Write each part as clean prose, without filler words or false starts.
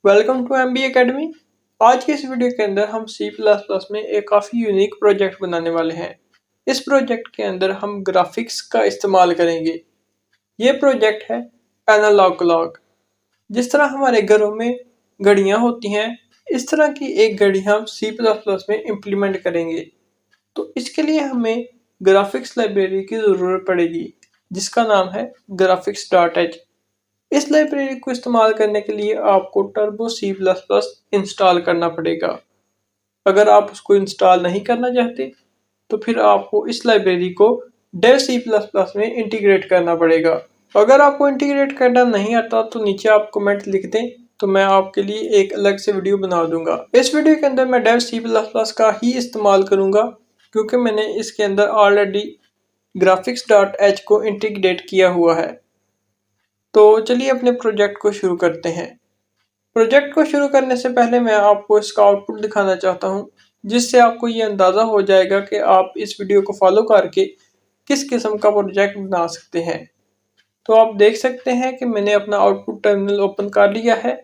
Welcome two MB academy. आज की इस वीडियो के अंदर हम सी प्लस प्लस में एक काफ़ी यूनिक प्रोजेक्ट बनाने वाले हैं। इस प्रोजेक्ट के अंदर हम ग्राफिक्स का इस्तेमाल करेंगे। ये प्रोजेक्ट है एनालॉग क्लॉक। जिस तरह हमारे घरों में घड़ियाँ होती हैं, इस तरह की एक घड़ी हम सी प्लस प्लस में इम्प्लीमेंट करेंगे। तो इसके लिए हमें ग्राफिक्स लाइब्रेरी की ज़रूरत पड़ेगी, जिसका नाम है ग्राफिक्स डॉट एच। इस लाइब्रेरी को इस्तेमाल करने के लिए आपको Turbo C plus plus install करना पड़ेगा। अगर आप उसको इंस्टॉल नहीं करना चाहते तो फिर आपको इस लाइब्रेरी को डेव सी प्लस प्लस में इंटीग्रेट करना पड़ेगा। अगर आपको इंटीग्रेट करना नहीं आता तो नीचे आप कमेंट लिख दें, तो मैं आपके लिए एक अलग से वीडियो बना दूंगा। इस वीडियो के अंदर मैं डेव सी प्लस प्लस का ही इस्तेमाल करूंगा, क्योंकि मैंने इसके अंदर ऑलरेडी ग्राफिक्स डॉट एच को इंटीग्रेट किया हुआ है। तो चलिए अपने प्रोजेक्ट को शुरू करते हैं। प्रोजेक्ट को शुरू करने से पहले मैं आपको इसका आउटपुट दिखाना चाहता हूं, जिससे आपको ये अंदाज़ा हो जाएगा कि आप इस वीडियो को फॉलो करके किस किस्म का प्रोजेक्ट बना सकते हैं। तो आप देख सकते हैं कि मैंने अपना आउटपुट टर्मिनल ओपन कर लिया है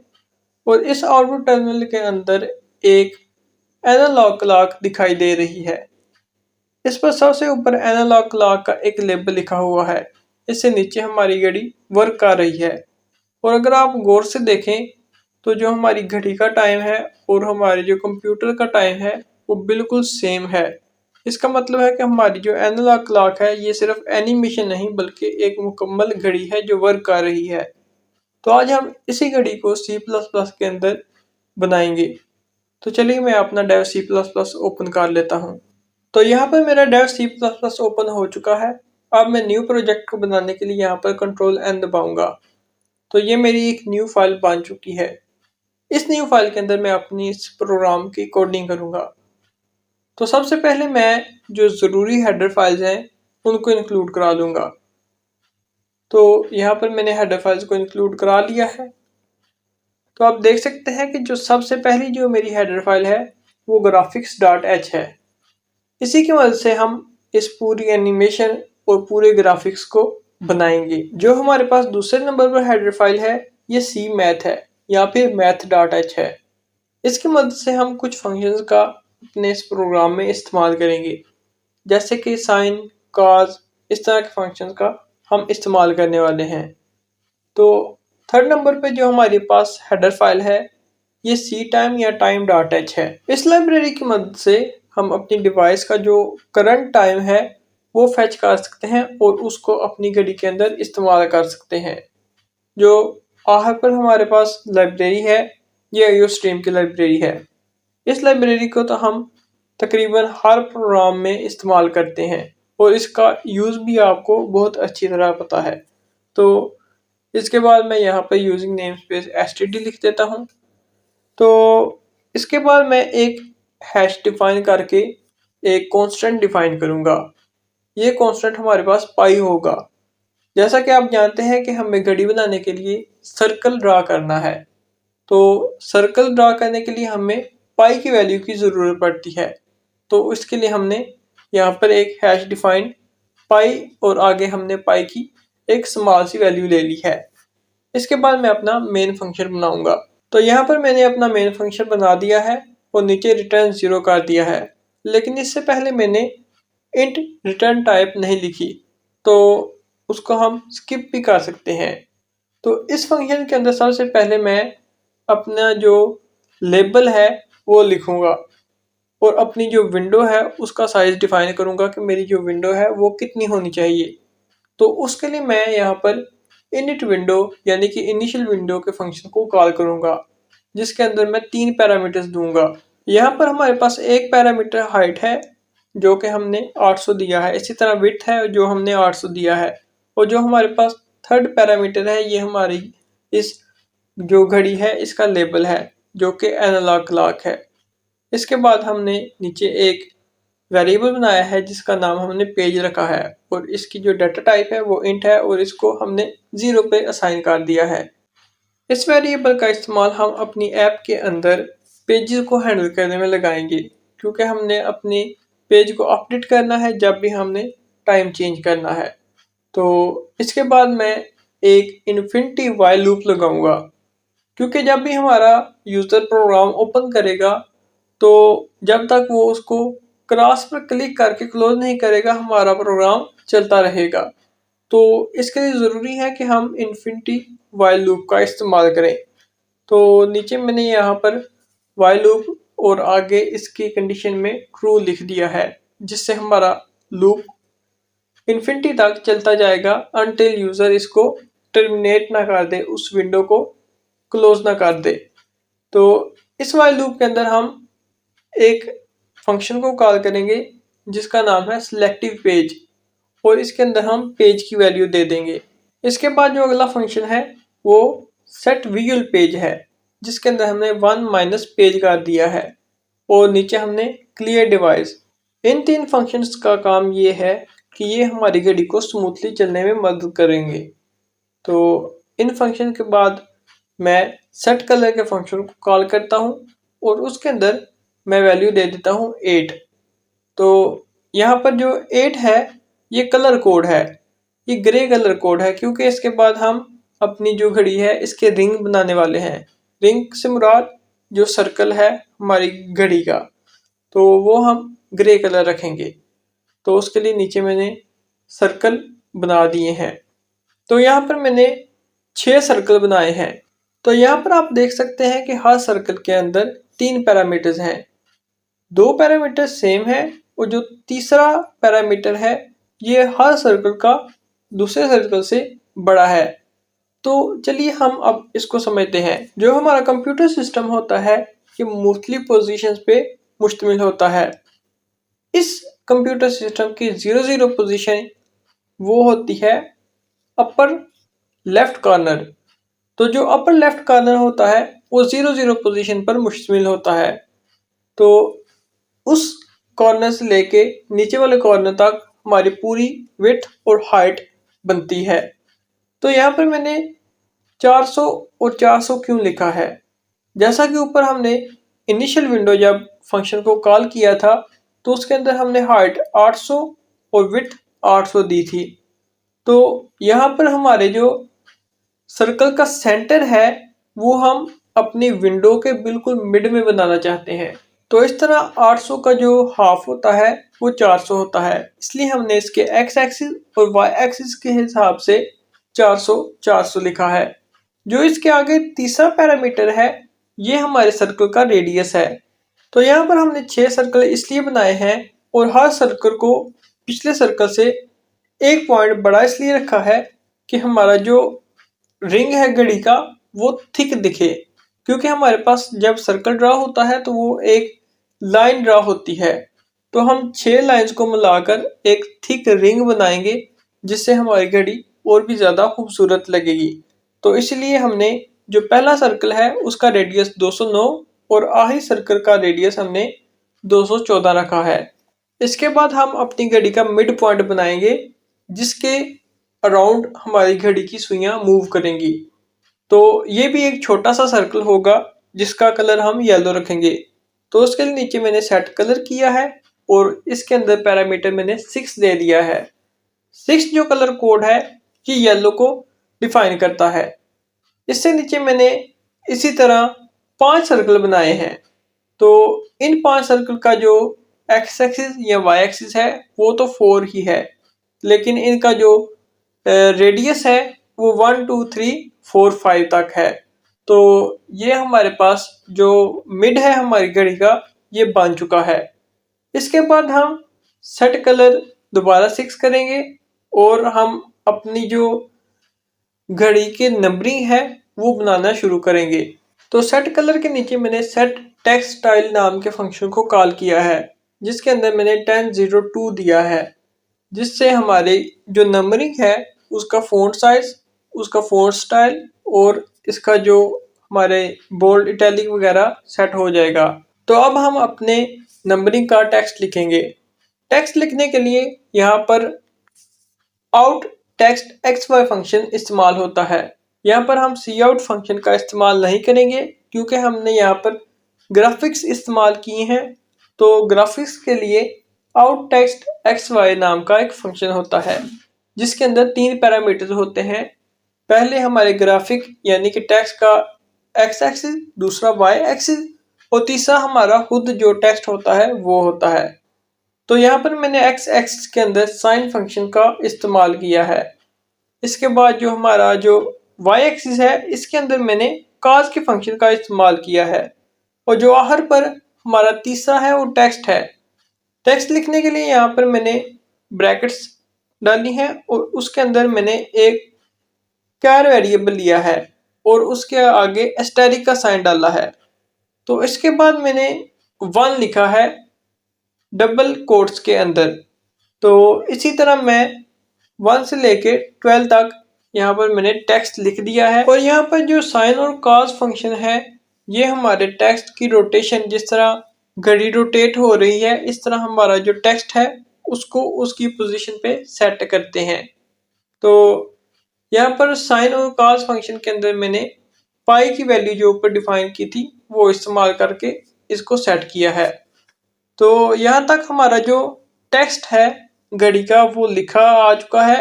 और इस आउटपुट टर्मिनल के अंदर एक एनालॉग क्लॉक दिखाई दे रही है। इस पर सबसे ऊपर एनालॉग क्लॉक का एक लेबल लिखा हुआ है। इससे नीचे हमारी घड़ी वर्क कर रही है। और अगर आप गौर से देखें तो जो हमारी घड़ी का टाइम है और हमारे जो कंप्यूटर का टाइम है वो बिल्कुल सेम है। इसका मतलब है कि हमारी जो एनालॉग क्लॉक है ये सिर्फ एनिमेशन नहीं बल्कि एक मुकम्मल घड़ी है जो वर्क कर रही है। तो आज हम इसी घड़ी को सी प्लस प्लस के अंदर बनाएंगे। तो चलिए मैं अपना Dev C plus plus open कर लेता हूँ। तो यहाँ पर मेरा Dev C plus plus open हो चुका है। अब मैं न्यू प्रोजेक्ट को बनाने के लिए यहाँ पर कंट्रोल एन दबाऊंगा। तो ये मेरी एक न्यू फाइल बन चुकी है। इस न्यू फाइल के अंदर मैं अपनी इस प्रोग्राम की कोडिंग करूंगा। तो सबसे पहले मैं जो ज़रूरी हेडर फाइल्स हैं उनको इंक्लूड करा लूँगा। तो यहाँ पर मैंने हेडर फाइल्स को इंक्लूड करा लिया है। तो आप देख सकते हैं कि जो सबसे पहली जो मेरी हेडर फाइल है वो ग्राफिक्स डॉट एच है। इसी की मदद से हम इस पूरी एनिमेशन और पूरे ग्राफिक्स को बनाएंगे। जो हमारे पास दूसरे नंबर पर हेडर फाइल है ये सी मैथ है या फिर मैथ डॉट एच है। इसकी मदद से हम कुछ फंक्शंस का अपने इस प्रोग्राम में इस्तेमाल करेंगे, जैसे कि साइन, कॉस, इस तरह के फंक्शंस का हम इस्तेमाल करने वाले हैं। तो थर्ड नंबर पे जो हमारे पास हेडर फाइल है ये सी टाइम या टाइम डॉट एच है। इस लाइब्रेरी की मदद से हम अपनी डिवाइस का जो करंट टाइम है वो फेच कर सकते हैं और उसको अपनी घड़ी के अंदर इस्तेमाल कर सकते हैं। जो आखिर पर हमारे पास लाइब्रेरी है ये आईओ स्ट्रीम की लाइब्रेरी है। इस लाइब्रेरी को तो हम तकरीबन हर प्रोग्राम में इस्तेमाल करते हैं और इसका यूज़ भी आपको बहुत अच्छी तरह पता है। तो इसके बाद मैं यहाँ पर यूजिंग नेम स्पेस एसटीडी लिख देता हूँ। तो इसके बाद मैं एक हैश डिफाइन करके एक कांस्टेंट डिफाइन करूँगा। ये कांस्टेंट हमारे पास पाई होगा। जैसा कि आप जानते हैं कि हमें घड़ी बनाने के लिए सर्कल ड्रा करना है। तो सर्कल ड्रा करने के लिए हमें पाई की वैल्यू की ज़रूरत पड़ती है। तो इसके लिए हमने यहाँ पर एक हैश डिफाइन पाई और आगे हमने पाई की एक स्मॉल सी वैल्यू ले ली है। इसके बाद मैं अपना मेन फंक्शन बनाऊंगा। तो यहाँ पर मैंने अपना मेन फंक्शन बना दिया है और नीचे रिटर्न 0 कर दिया है। लेकिन इससे पहले मैंने इंट रिटर्न टाइप नहीं लिखी, तो उसको हम स्किप भी कर सकते हैं। तो इस फंक्शन के अंदर सबसे पहले मैं अपना जो लेबल है वो लिखूंगा और अपनी जो विंडो है उसका साइज डिफाइन करूंगा कि मेरी जो विंडो है वो कितनी होनी चाहिए। तो उसके लिए मैं यहाँ पर इनिट विंडो यानी कि इनिशियल विंडो के फंक्शन को कॉल करूंगा, जिसके अंदर मैं 3 पैरामीटर्स दूंगा। यहाँ पर हमारे पास एक पैरामीटर हाइट है जो कि हमने 800 दिया है। इसी तरह विड्थ है जो हमने 800 दिया है। और जो हमारे पास थर्ड पैरामीटर है ये हमारी इस जो घड़ी है इसका लेबल है जो कि एनालॉग क्लॉक है। इसके बाद हमने नीचे एक वेरिएबल बनाया है जिसका नाम हमने पेज रखा है और इसकी जो डाटा टाइप है वो इंट है और इसको हमने 0 पे असाइन कर दिया है। इस वेरिएबल का इस्तेमाल हम अपनी ऐप के अंदर पेजेस को हैंडल करने में लगाएंगे, क्योंकि हमने अपनी पेज को अपडेट करना है जब भी हमने टाइम चेंज करना है। तो इसके बाद मैं एक इन्फिनिटी वाइल लूप लगाऊंगा। क्योंकि जब भी हमारा यूज़र प्रोग्राम ओपन करेगा तो जब तक वो उसको क्रॉस पर क्लिक करके क्लोज नहीं करेगा हमारा प्रोग्राम चलता रहेगा। तो इसके लिए ज़रूरी है कि हम इन्फिनिटी वाइल लूप का इस्तेमाल करें। तो नीचे मैंने यहाँ पर वाइल लूप और आगे इसकी कंडीशन में ट्रू लिख दिया है, जिससे हमारा लूप इन्फिनिटी तक चलता जाएगा अनटिल यूज़र इसको टर्मिनेट ना कर दे, उस विंडो को क्लोज ना कर दे। तो इस वाइल लूप के अंदर हम एक फंक्शन को कॉल करेंगे जिसका नाम है सिलेक्टिव पेज, और इसके अंदर हम पेज की वैल्यू दे देंगे। इसके बाद जो अगला फंक्शन है वो सेट विजुअल पेज है, जिसके अंदर हमने 1 माइनस पेज कर दिया है, और नीचे हमने क्लियर डिवाइस। इन तीन फंक्शंस का काम ये है कि ये हमारी घड़ी को स्मूथली चलने में मदद करेंगे। तो इन फंक्शन के बाद मैं सेट कलर के फंक्शन को कॉल करता हूँ और उसके अंदर मैं वैल्यू दे देता हूँ 8। तो यहाँ पर जो 8 है ये कलर कोड है, ये ग्रे कलर कोड है, क्योंकि इसके बाद हम अपनी जो घड़ी है इसके रिंग बनाने वाले हैं। रिंग से मुराद जो सर्कल है हमारी घड़ी का, तो वो हम ग्रे कलर रखेंगे। तो उसके लिए नीचे मैंने सर्कल बना दिए हैं। तो यहाँ पर मैंने 6 सर्कल बनाए हैं। तो यहाँ पर आप देख सकते हैं कि हर सर्कल के अंदर 3 पैरामीटर्स हैं। 2 पैरामीटर सेम है और जो तीसरा पैरामीटर है ये हर सर्कल का दूसरे सर्कल से बड़ा है। तो चलिए हम अब इसको समझते हैं। जो हमारा कंप्यूटर सिस्टम होता है ये मुख्तलिफ पोजीशंस पे मुश्तमिल होता है। इस कंप्यूटर सिस्टम की 0 पोजीशन वो होती है अपर लेफ्ट कॉर्नर। तो जो अपर लेफ्ट कॉर्नर होता है वो 0 पोजीशन पर मुश्तमिल होता है। तो उस कॉर्नर से लेके नीचे वाले कॉर्नर तक हमारी पूरी विड्थ और हाइट बनती है। तो यहाँ पर मैंने 400 और 400 क्यों लिखा है? जैसा कि ऊपर हमने इनिशियल विंडो जब फंक्शन को कॉल किया था तो उसके अंदर हमने हाइट 800 और विड्थ 800 दी थी। तो यहाँ पर हमारे जो सर्कल का सेंटर है वो हम अपनी विंडो के बिल्कुल मिड में बनाना चाहते हैं। तो इस तरह 800 का जो हाफ होता है वो 400 होता है, इसलिए हमने इसके एक्स एक्सिस और वाई एक्सिस के हिसाब से 400 400 लिखा है। जो इसके आगे तीसरा पैरामीटर है ये हमारे सर्कल का रेडियस है। तो यहाँ पर हमने 6 सर्कल इसलिए बनाए हैं और हर सर्कल को पिछले सर्कल से एक पॉइंट बड़ा इसलिए रखा है कि हमारा जो रिंग है घड़ी का वो थिक दिखे, क्योंकि हमारे पास जब सर्कल ड्रा होता है तो वो एक लाइन ड्रा होती है। तो हम 6 लाइंस को मिलाकर एक थिक रिंग बनाएंगे जिससे हमारी घड़ी और भी ज़्यादा खूबसूरत लगेगी। तो इसलिए हमने जो पहला सर्कल है उसका रेडियस 209 और आखिरी सर्कल का रेडियस हमने 214 रखा है। इसके बाद हम अपनी घड़ी का मिड पॉइंट बनाएंगे जिसके अराउंड हमारी घड़ी की सुइयां मूव करेंगी। तो ये भी एक छोटा सा सर्कल होगा जिसका कलर हम येलो रखेंगे। तो उसके लिए नीचे मैंने सेट कलर किया है और इसके अंदर पैरामीटर मैंने 6 दे दिया है। 6 जो कलर कोड है ये येलो को डिफाइन करता है। इससे नीचे मैंने इसी तरह 5 सर्कल बनाए हैं। तो इन 5 सर्कल का जो एक्स एक्सिस या वाई एक्सिस है वो तो 4 ही है, लेकिन इनका जो रेडियस है वो 1 2 3 4 5 तक है। तो ये हमारे पास जो मिड है हमारी घड़ी का ये बन चुका है। इसके बाद हम सेट कलर दोबारा 6 करेंगे और हम अपनी जो घड़ी की नंबरिंग है वो बनाना शुरू करेंगे। तो सेट कलर के नीचे मैंने सेट टेक्स्ट स्टाइल नाम के फंक्शन को कॉल किया है जिसके अंदर मैंने 1002 दिया है, जिससे हमारे जो नंबरिंग है उसका फ़ॉन्ट साइज, उसका फ़ॉन्ट स्टाइल और इसका जो हमारे बोल्ड इटैलिक वगैरह सेट हो जाएगा। तो अब हम अपने नंबरिंग का टेक्स्ट लिखेंगे। टेक्स्ट लिखने के लिए यहाँ पर आउट टेक्स्ट XY फंक्शन इस्तेमाल होता है। यहाँ पर हम सी आउट फंक्शन का इस्तेमाल नहीं करेंगे क्योंकि हमने यहाँ पर ग्राफिक्स इस्तेमाल किए हैं। तो ग्राफिक्स के लिए आउट टेक्स्ट XY नाम का एक फंक्शन होता है जिसके अंदर 3 पैरामीटर्स होते हैं। पहले हमारे ग्राफिक यानी कि टेक्स्ट का एक्स एक्सिस, दूसरा वाई एक्सिस और तीसरा हमारा खुद जो टेक्स्ट होता है वो होता है। तो यहाँ पर मैंने एक्स एक्सिस के अंदर साइन फंक्शन का इस्तेमाल किया है। इसके बाद जो हमारा जो वाई एक्सिस है इसके अंदर मैंने कॉस के फंक्शन का इस्तेमाल किया है। और जो आखिर पर हमारा तीसरा है वो टेक्स्ट है। टेक्स्ट लिखने के लिए यहाँ पर मैंने ब्रैकेट्स डाली हैं और उसके अंदर मैंने एक चार वेरिएबल लिया है और उसके आगे एस्टेरिक का साइन डाला है। तो इसके बाद मैंने 1 लिखा है डबल कोट्स के अंदर। तो इसी तरह मैं 1 से लेके 12 तक यहाँ पर मैंने टेक्स्ट लिख दिया है। और यहाँ पर जो साइन और कॉस फंक्शन है ये हमारे टेक्स्ट की रोटेशन, जिस तरह घड़ी रोटेट हो रही है इस तरह हमारा जो टेक्स्ट है उसको उसकी पोजीशन पे सेट करते हैं। तो यहाँ पर साइन और कॉस फंक्शन के अंदर मैंने पाई की वैल्यू जो ऊपर डिफाइन की थी वो इस्तेमाल करके इसको सेट किया है। तो यहाँ तक हमारा जो टेक्स्ट है घड़ी का वो लिखा आ चुका है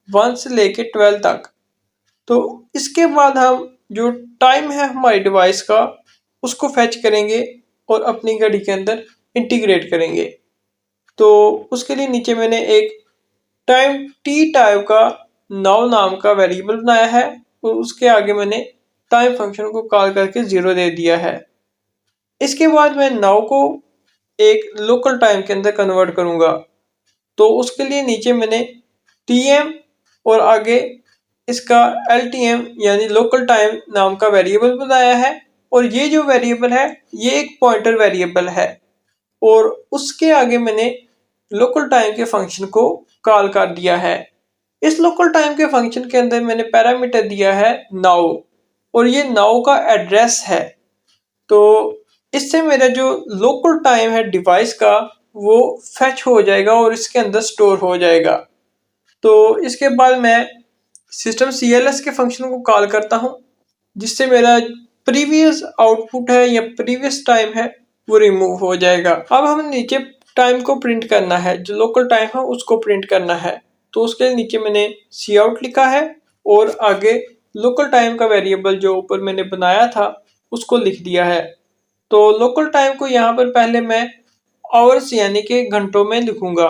1 से लेके 12 तक। तो इसके बाद हम जो टाइम है हमारी डिवाइस का उसको फेच करेंगे और अपनी घड़ी के अंदर इंटीग्रेट करेंगे। तो उसके लिए नीचे मैंने एक टाइम टी टाइप का नाउ नाम का वेरिएबल बनाया है और उसके आगे मैंने टाइम फंक्शन को कॉल करके 0 दे दिया है। इसके बाद मैं नाउ को एक लोकल टाइम के अंदर कन्वर्ट करूंगा। तो उसके लिए नीचे मैंने टीएम और आगे इसका एलटीएम यानी लोकल टाइम नाम का वेरिएबल बनाया है। और ये जो वेरिएबल है ये एक पॉइंटर वेरिएबल है और उसके आगे मैंने लोकल टाइम के फंक्शन को कॉल कर दिया है। इस लोकल टाइम के फंक्शन के अंदर मैंने पैरामीटर दिया है नाउ और ये नाउ का एड्रेस है। तो इससे मेरा जो लोकल टाइम है डिवाइस का वो फेच हो जाएगा और इसके अंदर स्टोर हो जाएगा। तो इसके बाद मैं सिस्टम CLS के फंक्शन को कॉल करता हूँ जिससे मेरा प्रीवियस आउटपुट है या प्रीवियस टाइम है वो रिमूव हो जाएगा। अब हम नीचे टाइम को प्रिंट करना है, जो लोकल टाइम है उसको प्रिंट करना है। तो उसके नीचे मैंने सी आउट लिखा है और आगे लोकल टाइम का वेरिएबल जो ऊपर मैंने बनाया था उसको लिख दिया है। तो लोकल टाइम को यहाँ पर पहले मैं आवर्स यानी कि घंटों में लिखूंगा।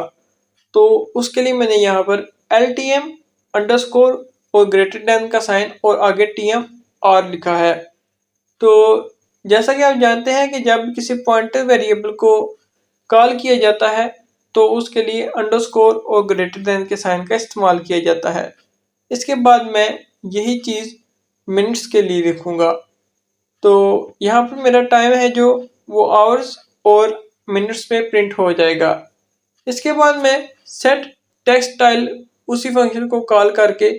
तो उसके लिए मैंने यहाँ पर LTM अंडरस्कोर और ग्रेटर देन का साइन और आगे TMR लिखा है। तो जैसा कि आप जानते हैं कि जब किसी पॉइंटर वेरिएबल को कॉल किया जाता है तो उसके लिए अंडरस्कोर और ग्रेटर देन के साइन का इस्तेमाल किया जाता है। इसके बाद मैं यही चीज़ मिनट्स के लिए लिखूंगा। तो यहाँ पर मेरा टाइम है जो वो आवर्स और मिनट्स में प्रिंट हो जाएगा। इसके बाद मैं सेट टेक्स्ट स्टाइल उसी फंक्शन को कॉल करके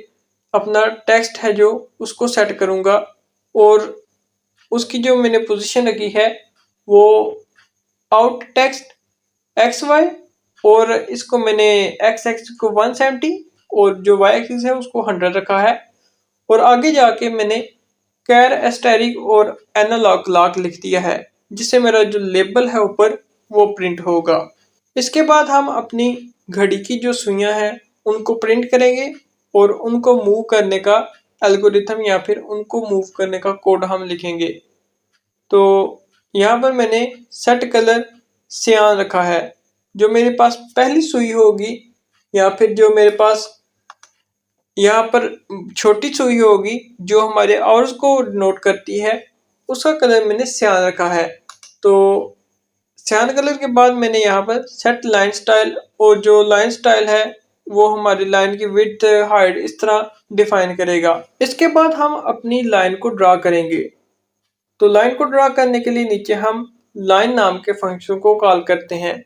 अपना टेक्स्ट है जो उसको सेट करूँगा और उसकी जो मैंने पोजीशन रखी है वो आउट टेक्स्ट XY और इसको मैंने X एक्सिस को 170 और जो Y एक्सिस है उसको 100 रखा है। और आगे जाके मैंने कैर एस्टेरिक और एनालॉग क्लॉक लिख दिया है जिससे मेरा जो लेबल है ऊपर वो प्रिंट होगा। इसके बाद हम अपनी घड़ी की जो सुइयां हैं उनको प्रिंट करेंगे और उनको मूव करने का एल्गोरिथम या फिर उनको मूव करने का कोड हम लिखेंगे। तो यहाँ पर मैंने सेट कलर सियान रखा है। जो मेरे पास पहली सुई होगी या फिर जो मेरे पास यहाँ पर छोटी सुई होगी जो हमारे आवर्स को नोट करती है उसका कलर मैंने सियान रखा है। तो सियान कलर के बाद मैंने यहाँ पर सेट लाइन स्टाइल और जो लाइन स्टाइल है वो हमारी लाइन की विड्थ हाइट इस तरह डिफाइन करेगा। इसके बाद हम अपनी लाइन को ड्रा करेंगे। तो लाइन को ड्रा करने के लिए नीचे हम लाइन नाम के फंक्शन को कॉल करते हैं।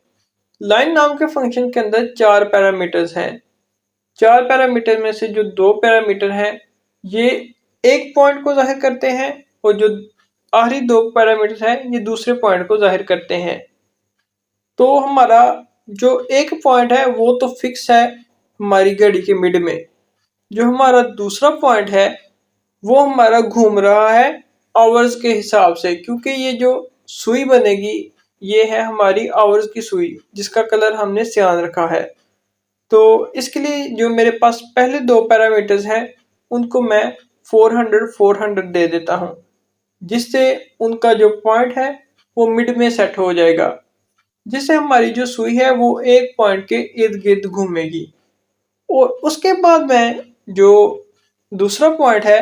लाइन नाम के फंक्शन के अंदर 4 पैरामीटर्स हैं। 4 पैरामीटर में से जो 2 पैरामीटर हैं ये एक पॉइंट को जाहिर करते हैं और जो आखिरी 2 पैरामीटर हैं ये दूसरे पॉइंट को जाहिर करते हैं। तो हमारा जो एक पॉइंट है वो तो फिक्स है हमारी घड़ी के मिड में। जो हमारा दूसरा पॉइंट है वो हमारा घूम रहा है आवर्स के हिसाब से, क्योंकि ये जो सुई बनेगी ये है हमारी आवर्स की सुई जिसका कलर हमने सियान रखा है। तो इसके लिए जो मेरे पास पहले 2 पैरामीटर्स हैं उनको मैं 400 400 दे देता हूँ। जिससे उनका जो पॉइंट है वो मिड में सेट हो जाएगा, जिससे हमारी जो सुई है वो एक पॉइंट के इर्द गिर्द घूमेगी। और उसके बाद मैं जो दूसरा पॉइंट है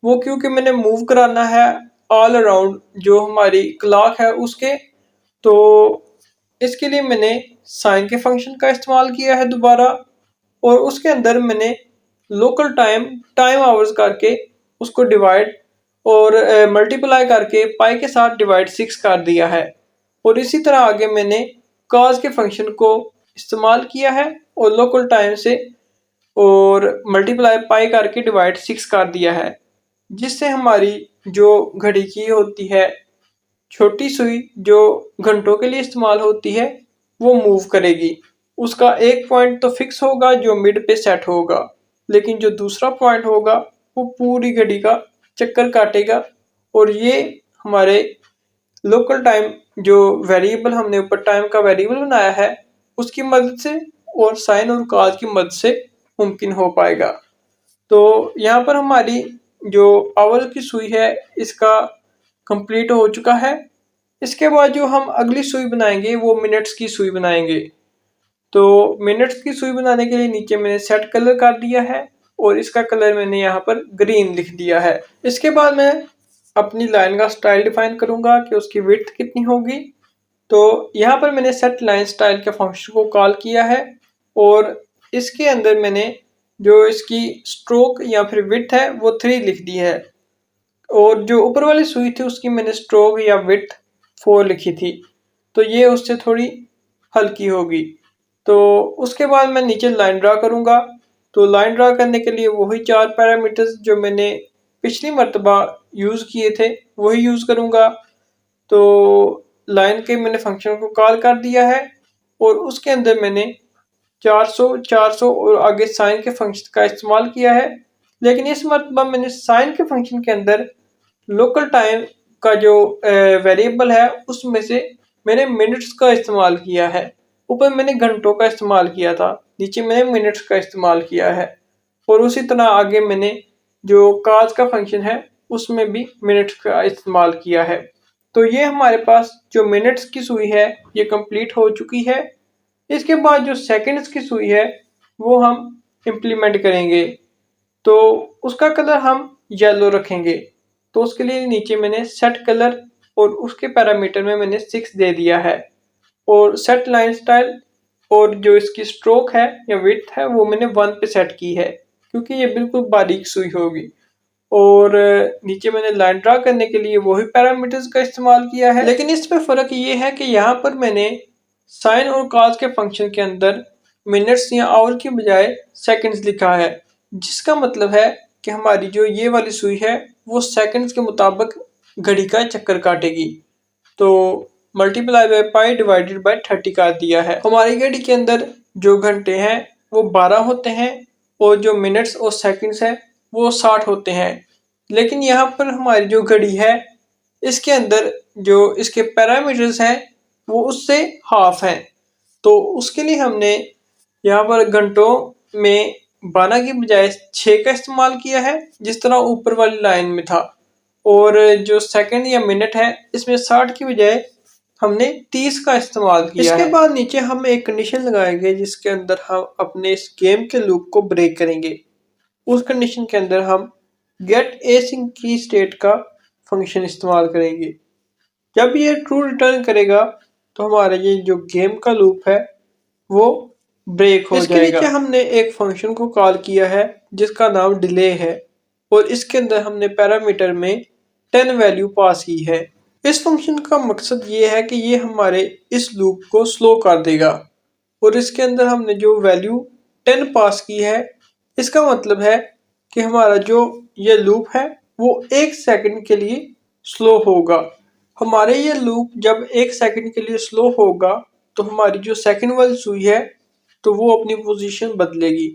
वो, क्योंकि मैंने मूव कराना है ऑल अराउंड जो हमारी क्लॉक है उसके, तो इसके लिए मैंने साइन के फंक्शन का इस्तेमाल किया है दोबारा। और उसके अंदर मैंने लोकल टाइम आवर्स करके उसको डिवाइड और मल्टीप्लाई करके पाई के साथ डिवाइड 6 कर दिया है। और इसी तरह आगे मैंने कॉज के फंक्शन को इस्तेमाल किया है और लोकल टाइम से और मल्टीप्लाई पाई करके डिवाइड 6 कर दिया है, जिससे हमारी जो घड़ी की होती है छोटी सुई जो घंटों के लिए इस्तेमाल होती है वो मूव करेगी। उसका एक पॉइंट तो फिक्स होगा जो मिड पे सेट होगा, लेकिन जो दूसरा पॉइंट होगा वो पूरी घड़ी का चक्कर काटेगा। और ये हमारे लोकल टाइम जो वेरिएबल हमने ऊपर टाइम का वेरिएबल बनाया है उसकी मदद से और साइन और कॉस की मदद से मुमकिन हो पाएगा। तो यहाँ पर हमारी जो आवर की सुई है इसका कंप्लीट हो चुका है। इसके बाद जो हम अगली सुई बनाएंगे वो मिनट्स की सुई बनाएंगे। तो मिनट्स की सुई बनाने के लिए नीचे मैंने सेट कलर कर दिया है और इसका कलर मैंने यहाँ पर ग्रीन लिख दिया है। इसके बाद मैं अपनी लाइन का स्टाइल डिफाइन करूंगा कि उसकी विड्थ कितनी होगी। तो यहाँ पर मैंने सेट लाइन स्टाइल के फंक्शन को कॉल किया है और इसके अंदर मैंने जो इसकी स्ट्रोक या फिर विड्थ है वो 3 लिख दी है। और जो ऊपर वाली सुई थी उसकी मैंने स्ट्रोक या विड्थ 4 लिखी थी, तो ये उससे थोड़ी हल्की होगी। तो उसके बाद मैं नीचे लाइन ड्रा करूंगा। तो लाइन ड्रा करने के लिए वही 4 पैरामीटर्स जो मैंने पिछली मर्तबा यूज़ किए थे वही यूज़ करूंगा। तो लाइन के मैंने फंक्शन को कॉल कर दिया है और उसके अंदर मैंने 400 400 और आगे साइन के फंक्शन का इस्तेमाल किया है। लेकिन इस मरतबा मैंने साइन के फंक्शन के अंदर लोकल टाइम का जो वेरिएबल है उसमें से मैंने मिनट्स का इस्तेमाल किया है। ऊपर मैंने घंटों का इस्तेमाल किया था, नीचे मैंने मिनट्स का इस्तेमाल किया है। और उसी तरह आगे मैंने जो कॉस का फंक्शन है उसमें भी मिनट्स का इस्तेमाल किया है। तो ये हमारे पास जो मिनट्स की सुई है ये कंप्लीट हो चुकी है। इसके बाद जो सेकंड्स की सुई है वो हम इम्प्लीमेंट करेंगे। तो उसका कलर हम येलो रखेंगे। तो उसके लिए नीचे मैंने सेट कलर और उसके पैरामीटर में मैंने 6 दे दिया है। और सेट लाइन स्टाइल और जो इसकी स्ट्रोक है या विड्थ है वो मैंने 1 पे सेट की है, क्योंकि ये बिल्कुल बारीक सुई होगी। और नीचे मैंने लाइन ड्रा करने के लिए वही पैरामीटर्स का इस्तेमाल किया है। लेकिन इसमें फ़र्क ये है कि यहाँ पर मैंने साइन और कॉस के फंक्शन के अंदर मिनट्स या आवर की बजाय सेकंड्स लिखा है, जिसका मतलब है कि हमारी जो ये वाली सुई है वो सेकंड्स के मुताबिक घड़ी का चक्कर काटेगी। तो multiply by pi divided by 30 कर दिया है। हमारी घड़ी के अंदर जो घंटे हैं वो 12 होते हैं और जो मिनट्स और सेकंड्स हैं वो 60 होते हैं। लेकिन यहाँ पर हमारी जो घड़ी है इसके अंदर जो इसके पैरामीटर्स हैं वो उससे हाफ हैं। तो उसके लिए हमने यहाँ पर घंटों में 12 की बजाय 6 का इस्तेमाल किया है, जिस तरह ऊपर वाली लाइन में था। और जो सेकंड या मिनट है इसमें 60 की बजाय हमने 30 का इस्तेमाल किया है। इसके बाद नीचे हम एक कंडीशन लगाएंगे जिसके अंदर हम अपने इस गेम के लूप को ब्रेक करेंगे। उस कंडीशन के अंदर हम गेट एसिंक की स्टेट का फंक्शन इस्तेमाल करेंगे। जब ये ट्रू रिटर्न करेगा तो हमारा ये जो गेम का लूप है वो ब्रेक हो जाएगा। इसके नीचे हमने एक फंक्शन को कॉल किया है जिसका नाम डिले है और इसके अंदर हमने पैरामीटर में 10 वैल्यू पास की है। इस फंक्शन का मकसद ये है कि ये हमारे इस लूप को स्लो कर देगा। और इसके अंदर हमने जो वैल्यू 10 पास की है इसका मतलब है कि हमारा जो ये लूप है वो 1 सेकंड के लिए स्लो होगा। हमारे ये लूप जब 1 सेकंड के लिए स्लो होगा तो हमारी जो सेकंड वाली सुई है तो वो अपनी पोजीशन बदलेगी,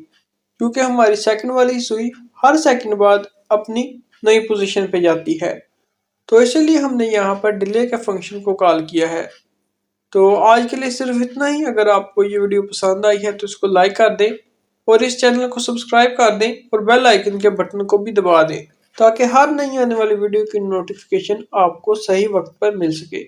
क्योंकि हमारी सेकंड वाली सुई हर सेकंड बाद अपनी नई पोजीशन पे जाती है। तो इसलिए हमने यहाँ पर डिले के फंक्शन को कॉल किया है। तो आज के लिए सिर्फ इतना ही। अगर आपको ये वीडियो पसंद आई है तो इसको लाइक कर दें और इस चैनल को सब्सक्राइब कर दें और बेल आइकन के बटन को भी दबा दें। ताकि हर नई आने वाली वीडियो की नोटिफिकेशन आपको सही वक्त पर मिल सके।